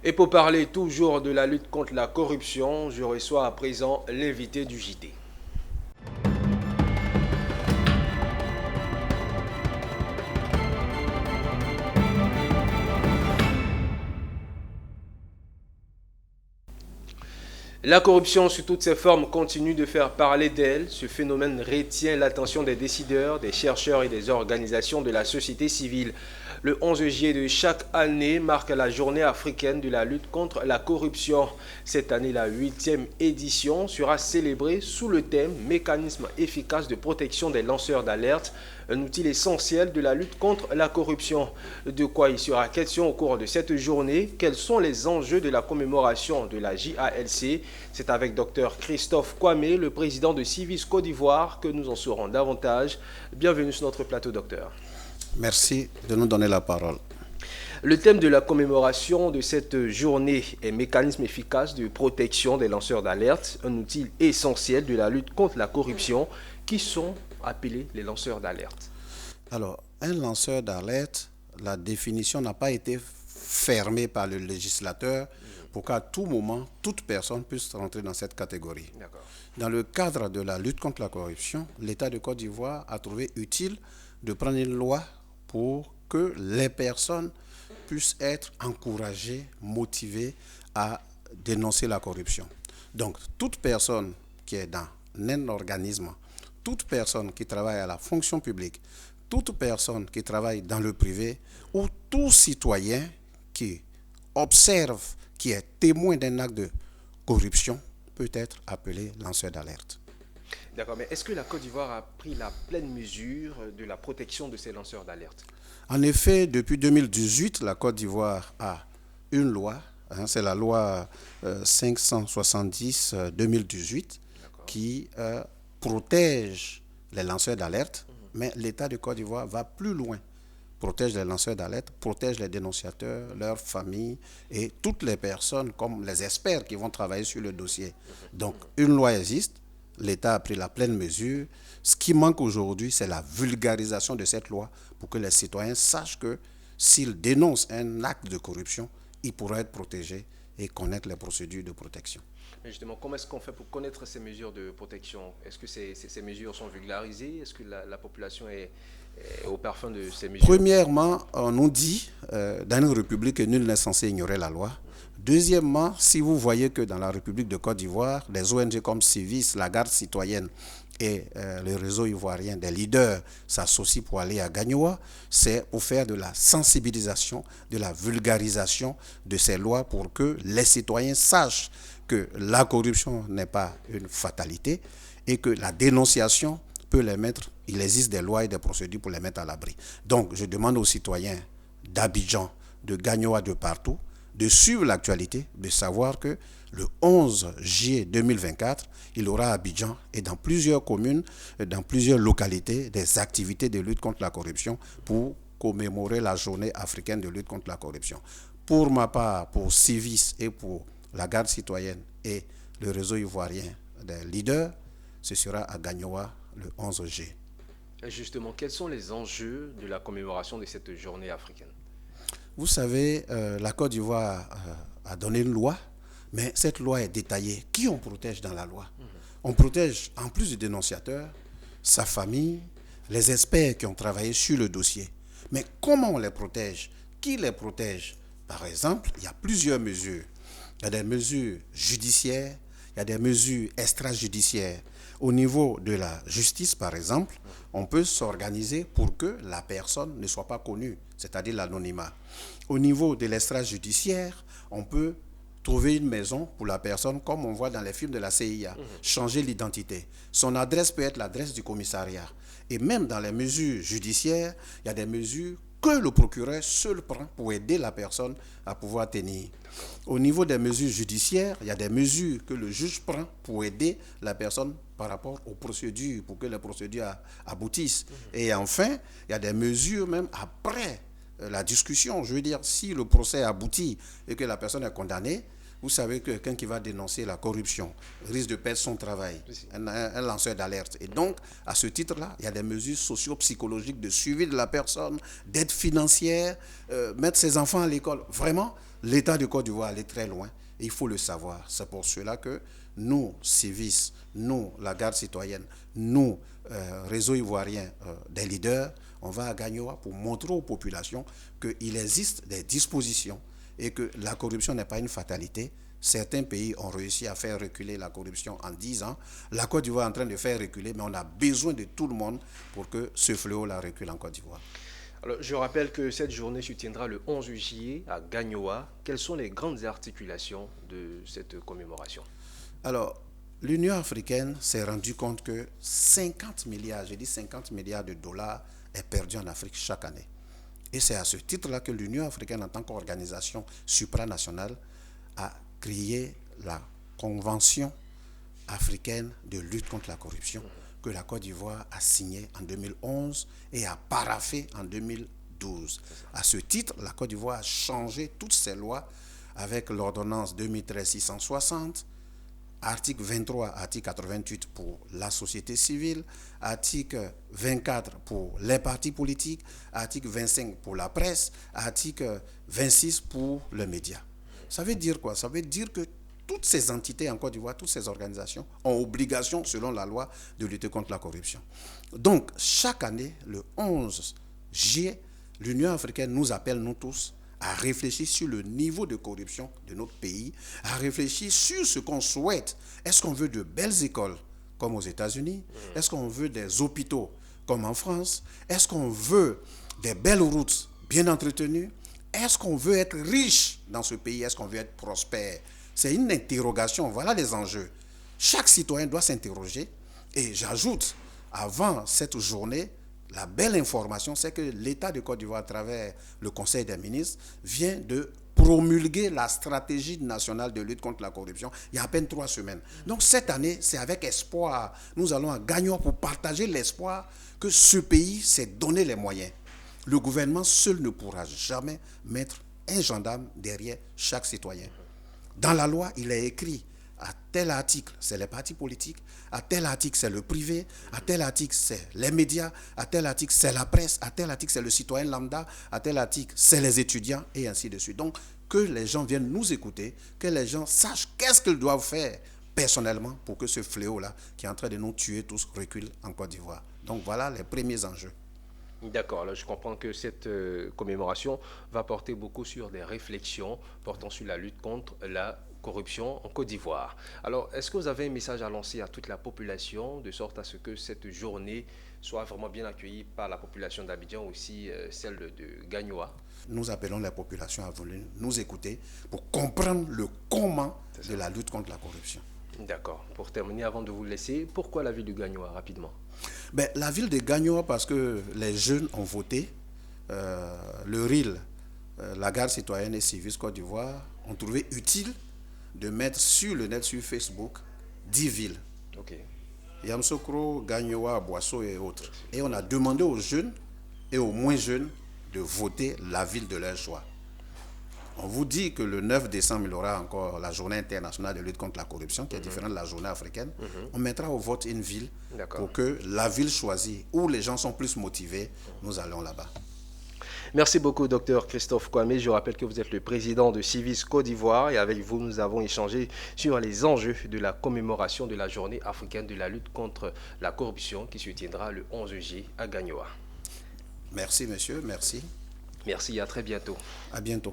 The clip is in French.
Et pour parler toujours de la lutte contre la corruption, je reçois à présent l'invité du JT. La corruption sous toutes ses formes continue de faire parler d'elle. Ce phénomène retient l'attention des décideurs, des chercheurs et des organisations de la société civile. Le 11 juillet de chaque année marque la journée africaine de la lutte contre la corruption. Cette année, la 8e édition sera célébrée sous le thème Mécanisme efficace de protection des lanceurs d'alerte, un outil essentiel de la lutte contre la corruption. De quoi il sera question au cours de cette journée? Quels sont les enjeux de la commémoration de la JALC? C'est avec Dr Christophe Kwame, le président de Civis Côte d'Ivoire, que nous en saurons davantage. Bienvenue sur notre plateau, docteur. Merci de nous donner la parole. Le thème de la commémoration de cette journée est mécanisme efficace de protection des lanceurs d'alerte, un outil essentiel de la lutte contre la corruption. Qui sont appelés les lanceurs d'alerte? Alors, un lanceur d'alerte, la définition n'a pas été fermée par le législateur pour qu'à tout moment, toute personne puisse rentrer dans cette catégorie. Dans le cadre de la lutte contre la corruption, l'État de Côte d'Ivoire a trouvé utile de prendre une loi pour que les personnes puissent être encouragées, motivées à dénoncer la corruption. Donc, toute personne qui est dans un organisme, toute personne qui travaille à la fonction publique, toute personne qui travaille dans le privé ou tout citoyen qui observe, qui est témoin d'un acte de corruption peut être appelé lanceur d'alerte. D'accord, mais est-ce que la Côte d'Ivoire a pris la pleine mesure de la protection de ces lanceurs d'alerte? En effet, depuis 2018, la Côte d'Ivoire a une loi, c'est la loi 570-2018, qui protège les lanceurs d'alerte, mais l'État de Côte d'Ivoire va plus loin. Protège les lanceurs d'alerte, protège les dénonciateurs, leurs familles et toutes les personnes comme les experts qui vont travailler sur le dossier. Donc, une loi existe. L'État a pris la pleine mesure. Ce qui manque aujourd'hui, c'est la vulgarisation de cette loi pour que les citoyens sachent que s'ils dénoncent un acte de corruption, ils pourront être protégés et connaître les procédures de protection. Mais justement, comment est-ce qu'on fait pour connaître ces mesures de protection? Est-ce que ces mesures sont vulgarisées? Est-ce que la population est au parfum de ces mesures? Premièrement, on nous dit dans une république que nul n'est censé ignorer la loi. Deuxièmement, si vous voyez que dans la République de Côte d'Ivoire, des ONG comme Civis, la Garde citoyenne et le réseau ivoirien des leaders s'associent pour aller à Gagnoa, c'est pour faire de la sensibilisation, de la vulgarisation de ces lois pour que les citoyens sachent que la corruption n'est pas une fatalité et que la dénonciation peut les mettre, il existe des lois et des procédures pour les mettre à l'abri. Donc, je demande aux citoyens d'Abidjan, de Gagnoa, de partout, de suivre l'actualité, de savoir que le 11 juillet 2024, il y aura à Abidjan et dans plusieurs communes, dans plusieurs localités, des activités de lutte contre la corruption pour commémorer la journée africaine de lutte contre la corruption. Pour ma part, pour Civis et pour la Garde citoyenne et le réseau ivoirien des leaders, ce sera à Gagnoa le 11 juillet. Justement, quels sont les enjeux de la commémoration de cette journée africaine? Vous savez, la Côte d'Ivoire a donné une loi, mais cette loi est détaillée. Qui on protège dans la loi? On protège, en plus du dénonciateur, sa famille, les experts qui ont travaillé sur le dossier. Mais comment on les protège? Qui les protège? Par exemple, il y a plusieurs mesures. Il y a des mesures judiciaires, il y a des mesures extrajudiciaires. Au niveau de la justice, par exemple, on peut s'organiser pour que la personne ne soit pas connue, c'est-à-dire l'anonymat. Au niveau de l'extrajudiciaire, on peut trouver une maison pour la personne, comme on voit dans les films de la CIA, changer l'identité. Son adresse peut être l'adresse du commissariat. Et même dans les mesures judiciaires, il y a des mesures que le procureur seul prend pour aider la personne à pouvoir tenir. Au niveau des mesures judiciaires, il y a des mesures que le juge prend pour aider la personne par rapport aux procédures, pour que les procédures aboutissent. Et enfin, il y a des mesures même après la discussion. Je veux dire, si le procès aboutit et que la personne est condamnée, vous savez que quelqu'un qui va dénoncer la corruption risque de perdre son travail, un lanceur d'alerte. Et donc, à ce titre-là, il y a des mesures socio-psychologiques de suivi de la personne, d'aide financière, mettre ses enfants à l'école. Vraiment, L'État de Côte d'Ivoire allait très loin et il faut le savoir. C'est pour cela que nous, Civis, nous, la garde citoyenne, nous, réseau ivoirien des leaders, on va à Gagnoa pour montrer aux populations qu'il existe des dispositions et que la corruption n'est pas une fatalité. Certains pays ont réussi à faire reculer la corruption en 10 ans. La Côte d'Ivoire est en train de faire reculer, mais on a besoin de tout le monde pour que ce fléau-là recule en Côte d'Ivoire. Alors, je rappelle que cette journée se tiendra le 11 juillet à Gagnoa. Quelles sont les grandes articulations de cette commémoration? Alors, l'Union africaine s'est rendue compte que 50 milliards, j'ai dit 50 milliards de dollars est perdu en Afrique chaque année. Et c'est à ce titre-là que l'Union africaine, en tant qu'organisation supranationale, a créé la Convention africaine de lutte contre la corruption que la Côte d'Ivoire a signée en 2011 et a paraphé en 2012. À ce titre, la Côte d'Ivoire a changé toutes ses lois avec l'ordonnance 2013-660, article 23, article 88 pour la société civile, article 24 pour les partis politiques, article 25 pour la presse, article 26 pour les médias. Ça veut dire quoi? Ça veut dire que toutes ces entités en Côte d'Ivoire, toutes ces organisations ont obligation, selon la loi, de lutter contre la corruption. Donc, chaque année, le 11 juillet, l'Union africaine nous appelle, nous tous, à réfléchir sur le niveau de corruption de notre pays, à réfléchir sur ce qu'on souhaite. Est-ce qu'on veut de belles écoles, comme aux États-Unis? Est-ce qu'on veut des hôpitaux, comme en France? Est-ce qu'on veut des belles routes bien entretenues? Est-ce qu'on veut être riche dans ce pays? Est-ce qu'on veut être prospère? C'est une interrogation. Voilà les enjeux. Chaque citoyen doit s'interroger. Et j'ajoute, avant cette journée, la belle information, c'est que l'État de Côte d'Ivoire, à travers le Conseil des ministres, vient de promulguer la stratégie nationale de lutte contre la corruption il y a à peine 3 semaines. Donc cette année, c'est avec espoir. Nous allons à Gagnoa pour partager l'espoir que ce pays s'est donné les moyens. Le gouvernement seul ne pourra jamais mettre un gendarme derrière chaque citoyen. Dans la loi, il est écrit à tel article, c'est les partis politiques, à tel article, c'est le privé, à tel article, c'est les médias, à tel article, c'est la presse, à tel article, c'est le citoyen lambda, à tel article, c'est les étudiants, et ainsi de suite. Donc, que les gens viennent nous écouter, que les gens sachent qu'est-ce qu'ils doivent faire personnellement pour que ce fléau-là, qui est en train de nous tuer tous, recule en Côte d'Ivoire. Donc, voilà les premiers enjeux. D'accord, alors je comprends que cette commémoration va porter beaucoup sur des réflexions portant sur la lutte contre la corruption en Côte d'Ivoire. Alors, est-ce que vous avez un message à lancer à toute la population, de sorte à ce que cette journée soit vraiment bien accueillie par la population d'Abidjan, aussi celle de Gagnoa? Nous appelons la population à venir nous écouter pour comprendre le comment de la lutte contre la corruption. D'accord. Pour terminer, avant de vous laisser, pourquoi la ville de Gagnoa, rapidement? La ville de Gagnoa, parce que les jeunes ont voté. Le RIL, la garde citoyenne et Civis Côte d'Ivoire, ont trouvé utile de mettre sur le net, sur Facebook, 10 villes. Ok. Yamsokro, Gagnoa, Boisseau et autres. Et on a demandé aux jeunes et aux moins jeunes de voter la ville de leur choix. On vous dit que le 9 décembre, il y aura encore la journée internationale de lutte contre la corruption, qui est différente de la journée africaine. On mettra au vote une ville pour que la ville choisie, où les gens sont plus motivés, nous allons là-bas. Merci beaucoup, Dr Christophe Kwame. Je rappelle que vous êtes le président de Civis Côte d'Ivoire et avec vous, nous avons échangé sur les enjeux de la commémoration de la journée africaine de la lutte contre la corruption qui se tiendra le 11 juillet à Gagnoa. Merci, monsieur. Merci. Merci, à très bientôt. À bientôt.